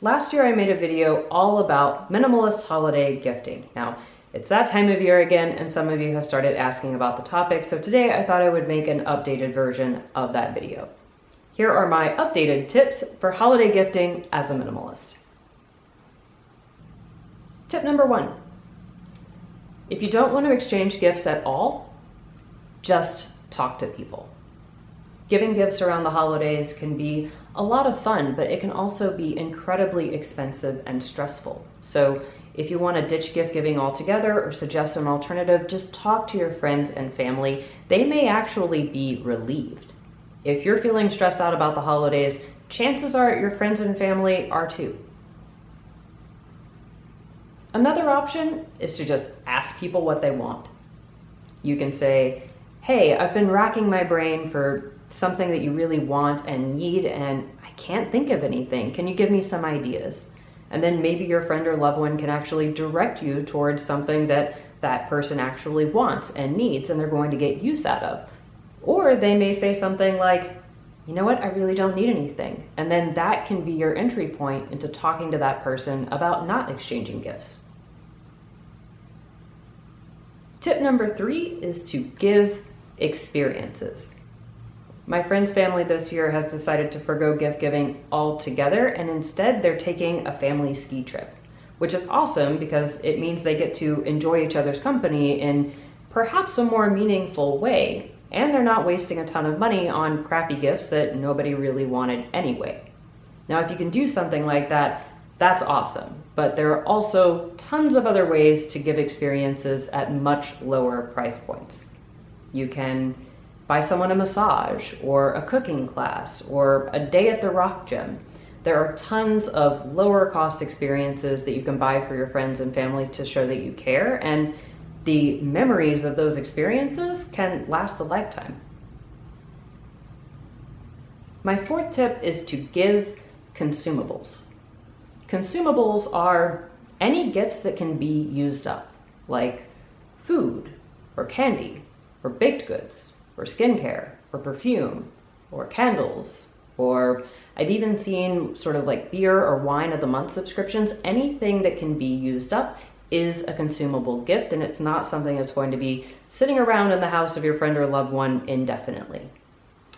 Last year I made a video all about minimalist holiday gifting. Now, it's that time of year again, and some of you have started asking about the topic, so today I thought I would make an updated version of that video. Here are my updated tips for holiday gifting as a minimalist. Tip number 1. If you don't want to exchange gifts at all, just talk to people. Giving gifts around the holidays can be a lot of fun, but it can also be incredibly expensive and stressful. So if you want to ditch gift giving altogether or suggest an alternative, just talk to your friends and family. They may actually be relieved. If you're feeling stressed out about the holidays, chances are your friends and family are too. Another option is to just ask people what they want. You can say, hey, I've been racking my brain for something that you really want and need, and I can't think of anything. Can you give me some ideas? And then maybe your friend or loved one can actually direct you towards something that that person actually wants and needs and they're going to get use out of. Or they may say something like, you know what, I really don't need anything. And then that can be your entry point into talking to that person about not exchanging gifts. Tip number 3 is to give experiences. My friend's family this year has decided to forgo gift giving altogether, and instead they're taking a family ski trip, which is awesome because it means they get to enjoy each other's company in perhaps a more meaningful way, and they're not wasting a ton of money on crappy gifts that nobody really wanted anyway. Now, if you can do something like that, that's awesome, but there are also tons of other ways to give experiences at much lower price points. You can buy someone a massage or a cooking class or a day at the rock gym. There are tons of lower cost experiences that you can buy for your friends and family to show that you care, and the memories of those experiences can last a lifetime. My 4th tip is to give consumables. Consumables are any gifts that can be used up, like food or candy or baked goods or skincare or perfume or candles, or I've even seen sort of like beer or wine of the month subscriptions. Anything that can be used up is a consumable gift, and it's not something that's going to be sitting around in the house of your friend or loved one indefinitely.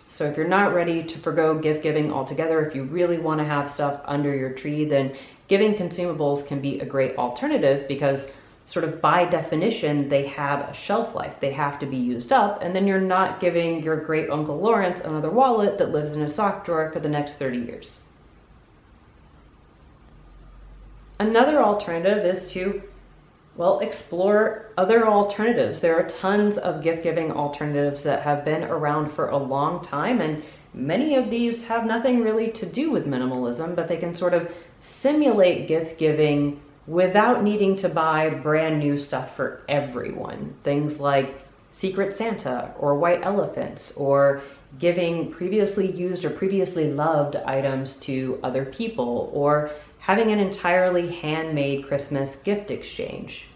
So if you're not ready to forgo gift giving altogether, if you really want to have stuff under your tree, then giving consumables can be a great alternative because sort of by definition, they have a shelf life. They have to be used up, and then you're not giving your great Uncle Lawrence another wallet that lives in a sock drawer for the next 30 years. Another alternative is to explore other alternatives. There are tons of gift-giving alternatives that have been around for a long time, and many of these have nothing really to do with minimalism, but they can sort of simulate gift-giving without needing to buy brand new stuff for everyone. Things like Secret Santa or white elephants, or giving previously used or previously loved items to other people, or having an entirely handmade Christmas gift exchange.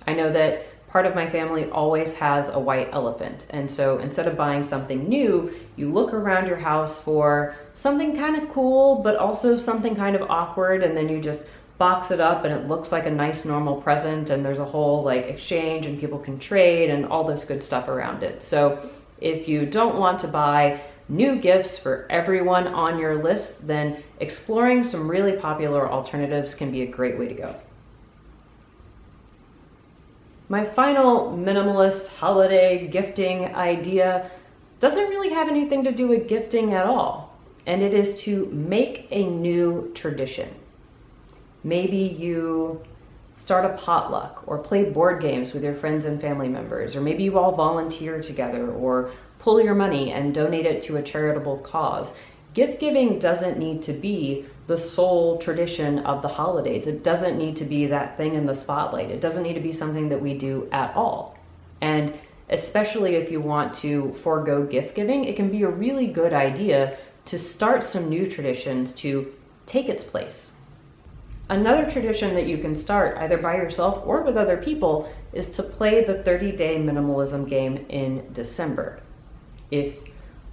I know that part of my family always has a white elephant, and so instead of buying something new, you look around your house for something kind of cool, but also something kind of awkward, and then you just box it up and it looks like a nice normal present, and there's a whole exchange and people can trade and all this good stuff around it. So if you don't want to buy new gifts for everyone on your list, then exploring some really popular alternatives can be a great way to go. My final minimalist holiday gifting idea doesn't really have anything to do with gifting at all, and it is to make a new tradition. Maybe you start a potluck or play board games with your friends and family members, or maybe you all volunteer together or pull your money and donate it to a charitable cause. Gift giving doesn't need to be the sole tradition of the holidays. It doesn't need to be that thing in the spotlight. It doesn't need to be something that we do at all. And especially if you want to forego gift giving, it can be a really good idea to start some new traditions to take its place. Another tradition that you can start either by yourself or with other people is to play the 30-day minimalism game in December. If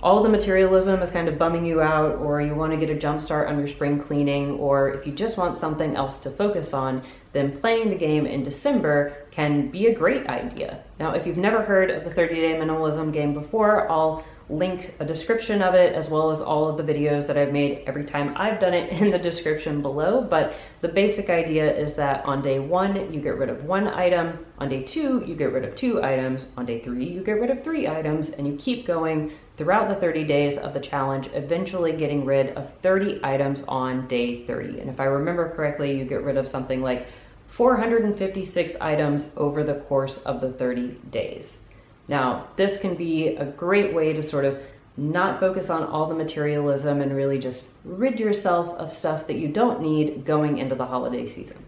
all the materialism is kind of bumming you out, or you want to get a jump start on your spring cleaning, or if you just want something else to focus on, then playing the game in December can be a great idea. Now, if you've never heard of the 30-day minimalism game before, I'll link a description of it as well as all of the videos that I've made every time I've done it in the description below. But the basic idea is that on day 1, you get rid of 1 item. On day 2, you get rid of 2 items. On day 3, you get rid of 3 items, and you keep going throughout the 30 days of the challenge, eventually getting rid of 30 items on day 30. And if I remember correctly, you get rid of something like 456 items over the course of the 30 days. Now, this can be a great way to sort of not focus on all the materialism and really just rid yourself of stuff that you don't need going into the holiday season.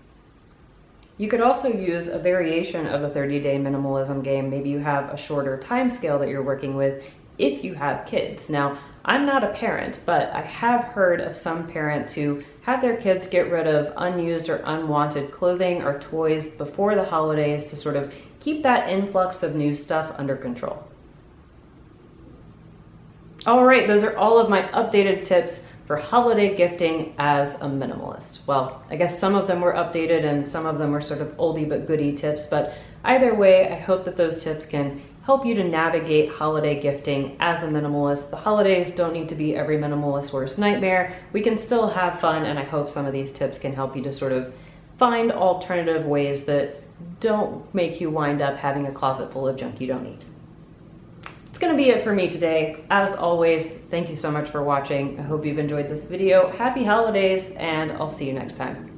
You could also use a variation of the 30-day minimalism game. Maybe you have a shorter time scale that you're working with if you have kids. Now, I'm not a parent, but I have heard of some parents who have their kids get rid of unused or unwanted clothing or toys before the holidays to sort of keep that influx of new stuff under control. All right, those are all of my updated tips for holiday gifting as a minimalist. Well, I guess some of them were updated and some of them were sort of oldie but goodie tips, but either way, I hope that those tips can help you to navigate holiday gifting as a minimalist. The holidays don't need to be every minimalist's worst nightmare. We can still have fun, and I hope some of these tips can help you to sort of find alternative ways that don't make you wind up having a closet full of junk you don't need. It's gonna be it for me today. As always, thank you so much for watching. I hope you've enjoyed this video. Happy holidays, and I'll see you next time.